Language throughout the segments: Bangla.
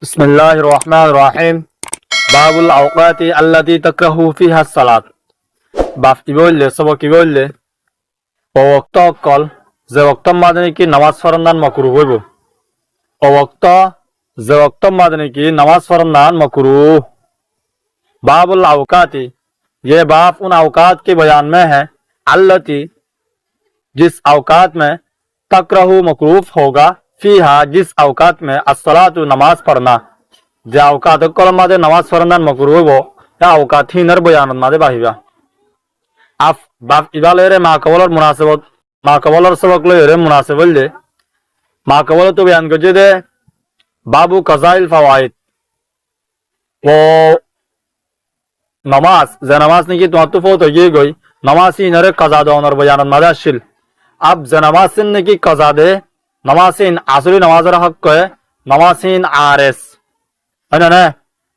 বিসমিল্লাহির রহমানির রহিম বাবুল আওকাতি আল্লাতী তাকরাহু ফিহা সালাত বাপ কি বললে সবক কি বললে ও ওয়াক্ত কল যে ওয়াক্ত মাদনি কি নামাজ ফরমান মাকরুহ হইব ও ওয়াক্ত যে ওয়াক্ত মাদনি কি নামাজ फरमान मकरूह बाबुल अवकाती ये बाप उन अवकात के बयान में है अल्लती जिस अवकात में तकरहु मकरूफ होगा फीहा जिस अवकात में अस्सलातु नमाज पढ़ना जे अवकात कलम मादे नमाज फरमान मकरूह हो या अवकात ही नर बयान मादे बाहिबा आप बाप इबाले रे मा कबलर सबक ले रे मुनासिबत ले मा कबल तो बयान कर दे बाबू कज़ाइल फवाइद वो नमाज जे नमाज नहीं की तो फोत ये गई नमाज ही नरे कज़ा दो नर बयान मादे शिल अब जे नमाज ने की कज़ा दे नमाजिन আসলে নামাজের হক কয় নমাজিন আরএস হয় না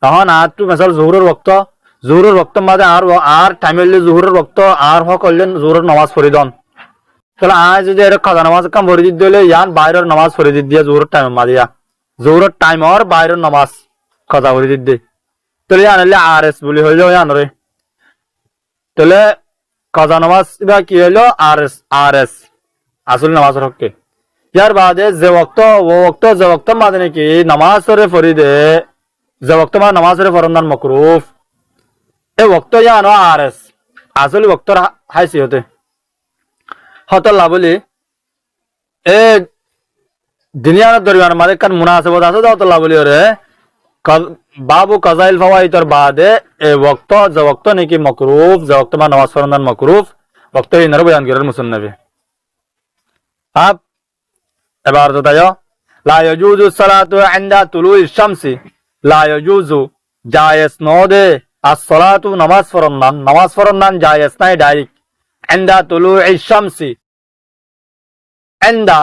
তখন আর টু মিসাল জোহরের ওয়াক্ত মাঝে আর টাইম হইলে জোহরের ওয়াক্ত আর হক হইলে জোহরের নামাজ পড়ি দন তাহলে আজ যদি এটা কাজা নামাজ কাম পড়ি দিলে ইয়ান বাইরের নামাজ পড়ি দিয়া জোহরের টাইম মাদিয়া জোহরের টাইম আর বাইরের নামাজ কাজা পড়ি দিতে তাহলে ইয়ান হইলে আরএস বলি হইলো ইয়ান রে তাহলে কাজা নামাজ বা কি হইলো আরএস আসলে নামাজের হক यार बाद जे वक्त वो वक्त जे वक्त मादने की नमाज रे फरीदे जे वक्त मा नमाज रे फरमान मकरूफ ए वक्त या नो आरएस असली वक्त हायसी होते हतल्ला बोली ए दुनिया दरमियान मादे कन मुनासिबत आसे हतल्ला बोली रे बाबू कज़ाइल फवाइद और बाद ए वक्त जे वक्त ने की मकरूफ जे वक्त मा नमाज फरमान मकरूफ वक्त ही नर बयान कर मुसन्नफ आप इबारत बतायो ला यजूजु सलातु इंदा तुलुइ शम्सी ला यजूजु जायज नो दे as-salatu namaz फरमान जायज नहीं डायरेक्ट इंदा तुलुइ शम्सी इंदा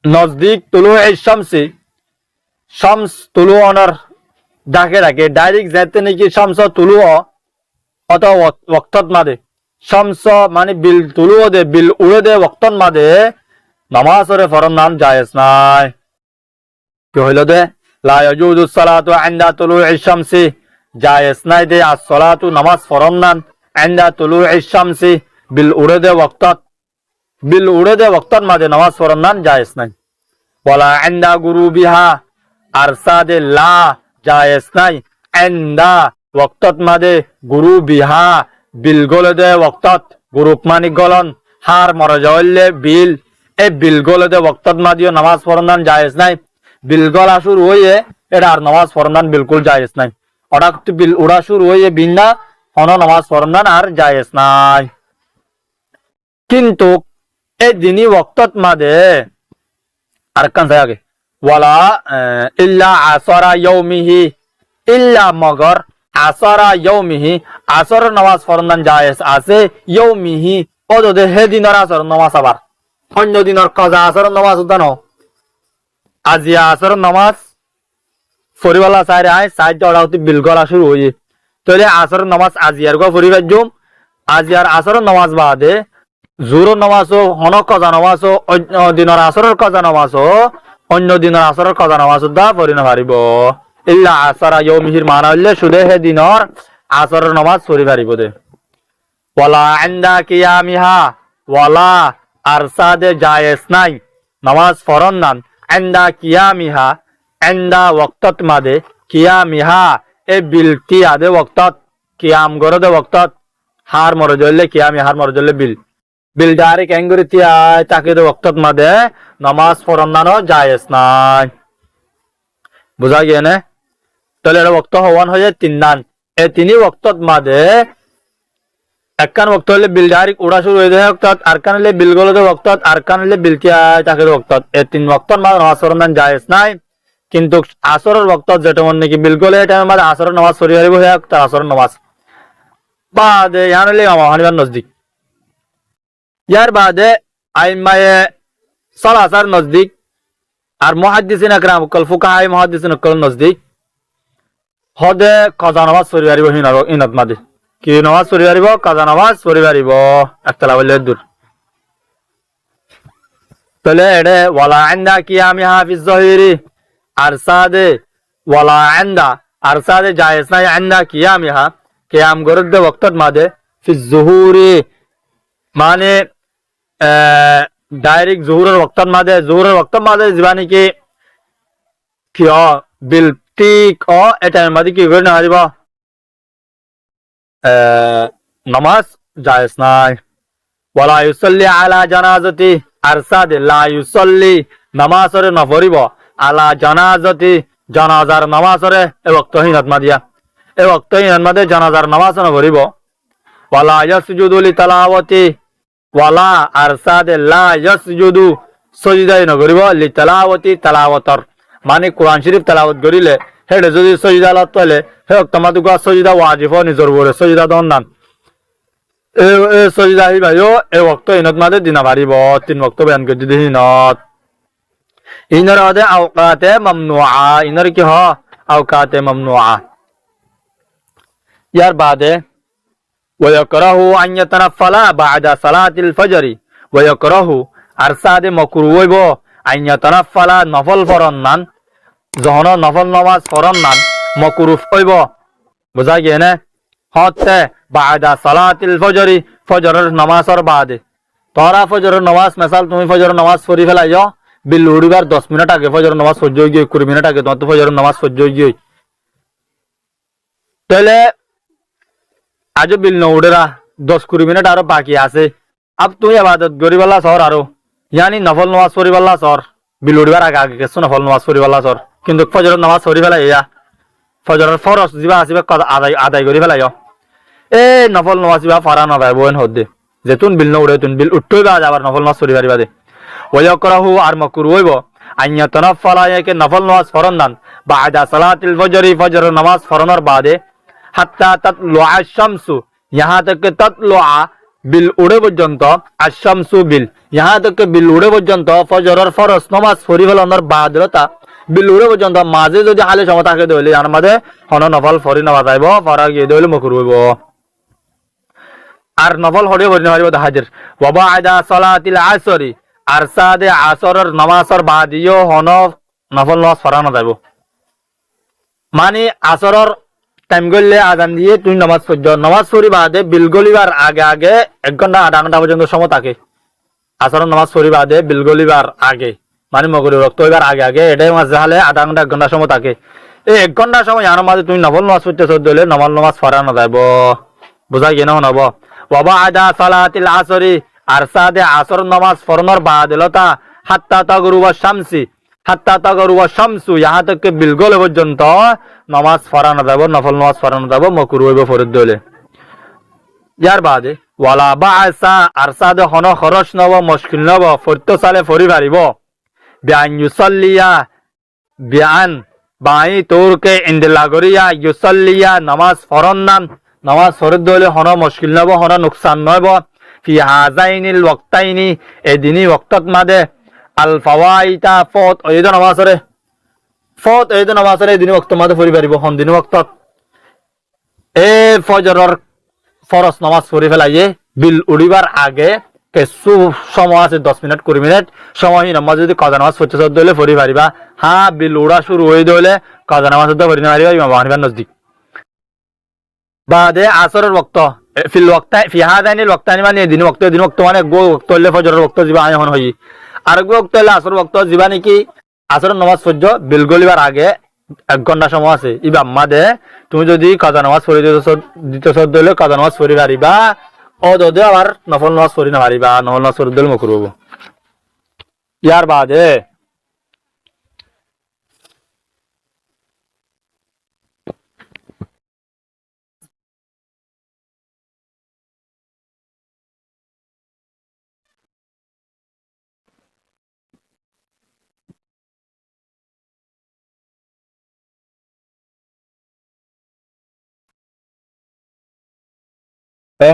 नजदीक तुलुइ शम्सी शम्स तुलु ऑनर डाके डाके डायरेक्ट जाते नहीं कि शम्स तुलु अथवा वक्तत मादे शम्स माने बिल तुलु दे बिल उड़े दे वक्तन मादे नमाज रे फरमान जायज নাই কি হইল দে লা ইয়াজুজু সালাতু ইনদা তুলুই শামসি জায়েজ নাই দে as-salatu নামাজ ফরমান ইনদা তুলুই শামসি বিল উড়ে দে ওয়াক্তত মাঝে নামাজ ফরমান জায়েজ নাই ওয়ালা ইনদা গুরুবিহা আরসা দে লা জায়েজ নাই ইনদা ওয়াক্তত মাঝে গুরুবিহা বিল গলে দে ওয়াক্তত গুরুপ মানি গলন হার মরজাইলে বিল ए बिलगोल दे वक्तत मादियो नमाज फरमान जायज नहीं बिलगोल शुरू हुई एटा और नमाज फरमान बिल्कुल जायज नहीं और बिल उड़ा शुरू हुई बिना होनो नमाज फरमान और जायज नहीं किंतु ए दिनी वक्तत मादे अरकान से आगे वाला इल्ला आसरा यौमिही इल्ला मगर आसरा यौमिही आसर नमाज फरमान जायज आसे यौमिही ओ दे हे दिनर आसर नमाज आबार अन्य दिन और कज़ा आसर नमाज होता न आजिया आसर नमाज फरीवाला सारे आए साइड जोड़ा होती बिलगोला शुरू हुई तो ये आसर नमाज आजियार को फरी बज्जुम आजियार आसर नमाज बादे जुरो नमाज हो हनो कज़ा नमाज हो अन्य दिन और आसर कज़ा नमाज हो अन्य दिन और आसर कज़ा नमाज होता फरी न भारीबो इल्ला आसरा यौमिहिर माना इल्ले शुदे है दिन और आसर नमाज फरी भारीबो दे वाला इंदा कियामिहा वाला আরসাদে জায়েজ নাই নামাজ ফরমান ইনদা কিয়ামিহা ইনদা ওয়াক্তত মাদে কিয়ামিহা এ বিল কিয়াদে ওয়াক্তত কিয়াম গরদে ওয়াক্তত হার মরজলে কিয়ামি হার মরজলে বিল ডাইরেক্ট এঙ্গুরি তিয়া তাকিদে ওয়াক্তত মাদে নামাজ ফরমানো জায়েজ নাই বুঝা গিয়ে না তাহলে এর ওয়াক্ত হওয়ান হয়ে তিন নান এ তিনি ওয়াক্তত মাদে একখান वक्त হলে বিল ডাইরেক্ট উড়া শুরু হয়ে যায় वक्त আরকান হলে বিল গলদে वक्त আরকান হলে বিল কি তাকে वक्त এই তিন वक्तর মাঝে নামাজ ফরমান জায়েজ নাই কিন্তু আসরের वक्त যেটা মনে কি বিল গলে এটা মাঝে আসরের নামাজ পড়ি হইব হয় তার আসরের নামাজ বাদে ইয়ান হলে ইমাম হানিফার নজদিক ইয়ার বাদে আইমায়ে সালাসার নজদিক আর মুহাদ্দিসিন আকরাম কল ফুকাহায়ে মুহাদ্দিসিন কল নজদিক হদে কাজা নামাজ পড়ি হইব ইনাত মাঝে কি নামাজ পড়ি পারিব কাজা নামাজ পড়ি পারিব একতলা বললে দূর তাহলে এডে ওয়ালা ইনদা কিয়ামি হাফিজ জহিরি আরসাদে ওয়ালা আন্দা আরসাদে জায়েজ নাই আন্দা কিয়ামিহা কিয়াম গরদ ওয়াক্তত মাদে ফি যুহুরি মানে ডাইরেক্ট জোহরের ওয়াক্তত মাদে জীবানি কি কিয় বিল ঠিক এটার মাঝে কি করে না দিব নামাজ জায়েজ নাই ওয়ালা ইউসাল্লি আলা জানাজাতি আরসাদে লা ইউসাল্লি নামাজরে নফরিব আলা জানাজাতি জানাজার নামাজরে এ ওয়াক্তহীনত মাদিয়া এ ওয়াক্তহীনত মাদে জানাজার নামাজ নফরিব ওয়ালা ইয়াসজুদু লিতালাওয়াতি ওয়ালা আরসাদে লা ইয়াসজুদু সজদাই নকরিব লিতালাওয়াতি তালাওয়াতর মানে কোরআন শরীফ তেলাওয়াত করিলে হেডে যদি সজদা লত তলে হে তোমাদের গা সজদা ওয়াজিব নিজর বলে সজদা দন নাম এ সজদা হি ভাইও এ ওয়াক্ত ইনত মাদে দিনা পারিব 3 ওয়াক্ত বয়ান করে দিহি নত ইনর আদে আওকাতে মামনুআ ইনর কি হ আওকাতে মামনুআ ইয়ার বাদে ويكره أن يتنفل بعد صلاة الفجر ويكره أرساد مكروه أن يتنفل نفل فرنان যখন নফল নামাজ ফরন নান মকরুফ হইব বুঝা গিয়ে না হতে বাদা সালাতিল ফজরি ফজরের নামাজের বাদে তোরা ফজরের নামাজ মিসাল তুমি ফজরের নামাজ পড়ি ফেলাইও বিল উড়িবার 10 মিনিট আগে ফজরের নামাজ সহ্য হয়ে গিয়ে 20 মিনিট আগে তোমার তো ফজরের নামাজ সহ্য হয়ে গিয়ে তাহলে আজ বিল ন উড়েরা 10-20 মিনিট আরো বাকি আছে আব তুই ইবাদত করিবাল্লা সর আরো ইয়ানি নফল নামাজ পড়িবাল্লা সর বিল উড়িবার আগে আগে কিছু নফল নামাজ পড়িবাল্লা সর কিন্তু ফজরের নামাজ পড়ি ফেলাই ইয়া ফজরের ফরজ যিবা আসিবা আদায় করি ফেলাই এ নফল নামাজ যিবা ফারা না ভাই বোন হদ্দে যেতুন বিল ন উড়ে তুন বিল উঠতই বা আবার নফল নামাজ পড়ি পারিবা দে ওয়াকরাহু আর মাকরু হইব আইয়া তানাফালা ইয়াকে নফল নামাজ ফরন দান বাদা সালাতিল ফজরি ফজরের নামাজ ফরনের বাদে হাত্তা তাতলুআ আশ-শামসু ইহা তক তাতলুআ বিল উড়ে পর্যন্ত আশ-শামসু বিল ইহা তক বিল উড়ে পর্যন্ত ফজরের ফরজ নামাজ পড়ি ফেলানোর বাদলতা বিল উড়ে পর্যন্ত মাঝে যদি হালে সময় থাকে দইলে ইয়ার মাঝে হন নফল ফরি নামা যাইব ফরা গিয়ে দইলে মকরু হইব আর নফল হরিও পড়ি নামারিব হাজির ওয়া বাদা সালাতিল আসরি আর সাদে আসরের নামাজের বাদিও হন নফল নামাজ ফরা না যাইব মানে আসরের টাইম গলে আজান দিয়ে তুই নামাজ পড়ছ নামাজ পড়ি বাদে বিল গলিবার আগে আগে 1 ঘন্টা আধা ঘন্টা পর্যন্ত সময় থাকে আসরের নামাজ পড়ি বাদে বিল গলিবার আগে মানে মগরিব রক্ত হইবার আগে আগে এটাই মাঝে হালে আধা ঘন্টা 1 ঘন্টা সময় থাকে এই 1 ঘন্টা সময় ইয়ার মাঝে তুমি নফল নামাজ পড়তে চলে নফল নামাজ ফরা না যাইব বুঝা গিয়ে না হনব ওয়া বাদা সালাতিল আসরি আর সাদে আসর নামাজ ফরনের বাদলতা হাত্তা তাগরুবা শামসি হাত্তা তাগরুবা শামসু ইহা তক বিল গলে পর্যন্ত নামাজ ফরা না যাইব নফল নামাজ ফরা না যাইব মকরু হইব ফরদ দলে ইয়ার বাদে ওয়ালা বাসা আর সাদে হন খরচ নব মুশকিল নব ফরতে সালে ফরি পারিব বিআন ইউসাল্লিয়া বিআন বাই তোরকে ইন্দিলা গরিয়া ইউসাল্লিয়া নামাজ ফরন নান নামাজ ফরদ দলে হন মুশকিল নব হন নুকসান নব ফি হাযাইনিল ওয়াক্তাইনি এদিনি ওয়াক্তত মাদে আল ফাওয়াইতা ফত ওইদ নামাজরে এদিনি ওয়াক্ত মাদে ফরি পারিব হন দিনি ওয়াক্তত এ ফজরের ফরজ নামাজ পড়ি ফেলাইয়ে বিল উড়িবার আগে কিছু সময় আছে 10 মিনিট 20 মিনিট সময় নামাজ যদি কাজা নামাজ পড়তে দলে পড়ি পারিবা হ্যাঁ বিল উড়া শুরু হয়ে দলে কাজা নামাজ পড়ি না পারিবা ইমাম হানিফার নজদিক বাদে আসরের ওয়াক্ত ফিল ওয়াক্তা ফি হাদানিল ওয়াক্তানি মানে দিন ওয়াক্ত মানে গো ওয়াক্ত হলে ফজরের ওয়াক্ত জিবা আয়ন হই আর গো ওয়াক্ত হলে আসরের ওয়াক্ত জিবা নাকি আসরের নামাজ পড়ছ বিল গলিবার আগে 1 ঘন্টা সময় আছে ইমাম মাদে তুমি যদি কাজা নামাজ পড়ি দিতেছ দলে কাজা নামাজ পড়ি পারিবা ও দদে আবার নফল নামাজ পড়ি না পারিবা নফল নামাজ পড়ি দলে মকরু হবো ইয়ার বাদে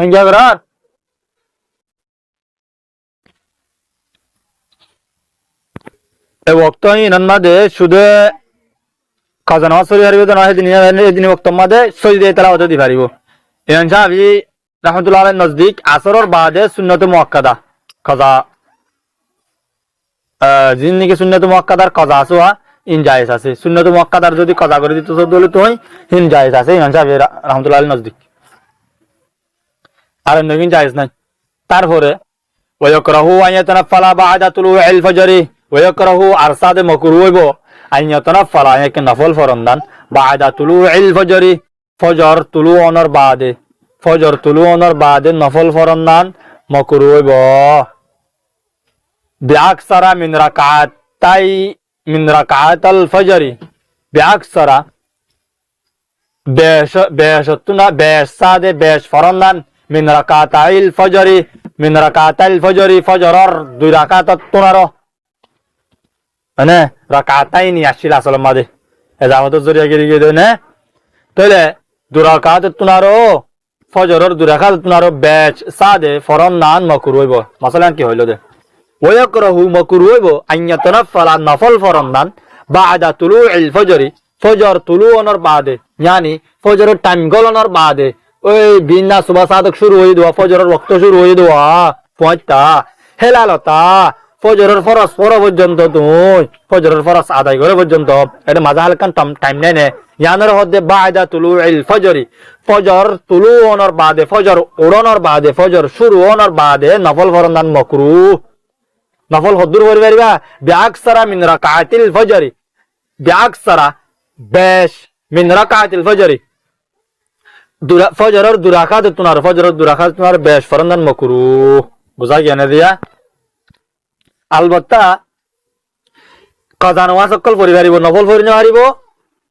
হিংসা করার ওয়াক্তহীন মাদে শুধু কাজা নামাজ পড়ি পারিব তো না এদিন ওয়াক্ত মাদে সজদে তেলাওয়াত দি পারিব ইমাম শাফি রাহমাতুল্লাহ আলাইহির নজদিক আসরের বাদে সুন্নাত মুআক্কাদা কাজা জিন্নিকে সুন্নাত মুআক্কাদার কাজা আসোয়া ইন জায়েজ আছে সুন্নত মুআক্কাদার যদি কাজা করে দিতে দলে তুই হিন জায়েজ আছে ইমাম সাহেব রাহমাতুল্লাহ আলাইহি নজদিক আর নগিন জায়েজ নাই তারপরে ওয়ায়করাহু আন ইয়াতানাফফালা বা'দা তুলু'ইল ফজরি ওয়ায়করাহু আরসাদ মাকরুহ হইব আন ইয়াতানাফফালা ইয়াকে নফল ফরমান বা'দা তুলু'ইল ফজরি ফজর তুলু অনর বাদে নফল ফরমান মাকরুহ হইব বিআকসারা মিন রাকাতাল ফজরি বিআকসারা বেশতুনা বেশাদে বেশ ফরমান মিন রাকাতাইল ফজরি ফজরর 2 রাকাত তুনারো মানে রাকাতাইনি আসিল আসল মাদে এজামত জরিয়া গিয়ে দেয় না তাহলে 2 রাকাত তুনারো ফজরর 2 রাকাত তুনারো বেশ সাদে ফরমান মাকরুহ হইব মাসালান কি হইল দে ওয়াকরাহু মাকরুহ হইব আন ইয়াতানাফফালা নফল ফরমান বা'দা তুলু'ইল ফজরি ফজর তুলুওনর বাদে यानी ফজরের টাইম গলনের বাদে ওই বিনা সুবহ সাদক শুরু হই দোয়া ফজরের ওয়াক্ত শুরু হই দোয়া পয়তা হেলালতা ফজরের ফরজ পর্যন্ত তুই ফজরের ফরজ আদায় করে পর্যন্ত এটা মাজা হালকান টাইম নেই নে ইয়ানের হদে বা'দা তুলু'ইল ফজরি ফজর তুলুওনর বাদে ফজর উড়ানোর বাদে ফজর শুরু হওয়ার বাদে নফল ফরমান মাকরুহ নফল হদ্দুর করি পারিবা বিআকসারা মিন রাকাতিল ফজরি বিআকসারা বেশ মিন রাকাতিল ফজরি ফজরের 2 রাকাত তুনার বেশ ফরমান মাকরুহ বুঝা গেল দিয়া আলবত্তা কাজা নামাজ অকল পড়ি পারিব নফল পড়ি না পারিব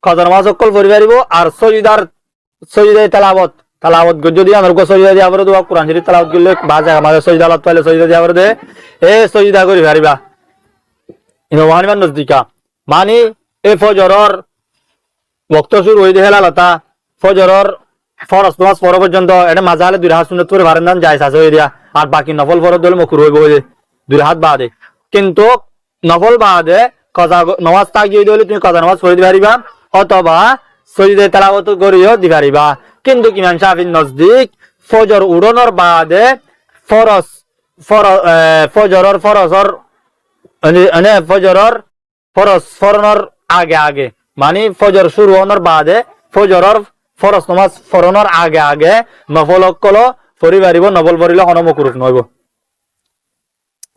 কাজা নামাজ অকল পড়ি পারিব আর সজিদায়ে তালাওয়াত যদি আমার সজিদা দিয়া পরে দোয়া কোরআন শরীফ তালাওয়াত করলে বাজা আমাদের সজিদাত পাইলে সজিদা দিয়া পরে দে এ সজিদা করি পারিবা ইনো ওয়ানিমান নজদিকা মানে এ ফজরর ওয়াক্ত শুরু হই দেহলা লতা ফজরর ফরজ নামাজ পড়া পর্যন্ত এটা মাজালে 2 রাকাত সুন্নাত পড়ে পারেন না জায়েজ আছে হই দিয়া আর বাকি নফল ফরজ দলে মাকরুহ হইব ওই 2 রাকাত বাদে কিন্তু নফল বাদে কাজা নামাজ তাগিয়ে দিলে তুমি কাজা নামাজ পড়ে দিবারিবা অথবা সজিদায়ে তালাওয়াত করিও দিবারিবা কিন্তু ইমাম শাফিঈর নজদিক ফজর উড়ানোর বাদে ফজরের ফরজর আগে মানে ফজর শুরু হওয়ার বাদে ফজরের ফরজ নামাজ ফরনোর আগে নফল অকল পড়ি পারিব নফল পড়িলে কোনো মাকরুহ নইব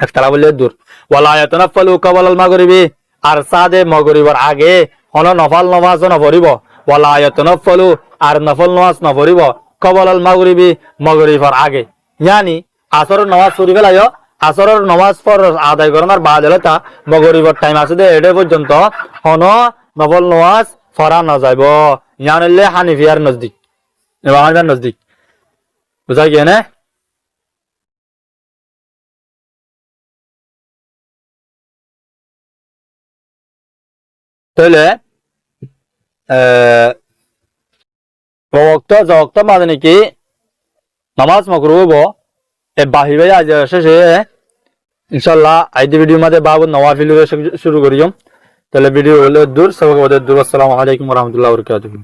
একতলা বললে দূর ওয়ালা ইয়াতানাফফালু ক্বাবলাল মাগরিবি আর সাদে মাগরিবের আগে কোন নফল নামাজ না পড়িব ওয়ালা ইয়াতানাফফালু আর নফল নামাজ না পড়িব ক্বাবলাল মাগরিবি মাগরিবের আগে यानी আসরের নামাজ পড়ি ফেলাইও আসরের নামাজ ফরজ আদায় করার বাদ হলে মাগরিবের টাইম আছে দে এটা পর্যন্ত কোন নফল নামাজ পড়া না যাইব ইয়ানলে হানিফিয়ার নজদিক ইমামের নজদিক বুঝা গিয়ে না তাহলে ওয়াক্ত মানে নাকি নামাজ মাকরুহ হইব এ বাহিবে আজ শেষে ইনশাআল্লাহ আইডি ভিডিও মধ্যে বাবু নওয়াফিল শুরু করিও তাহলে ভিডিও হলো দূর সবাইকে দূর আসসালামু আলাইকুম ওয়া রাহমাতুল্লাহি ওয়া বারাকাতুহু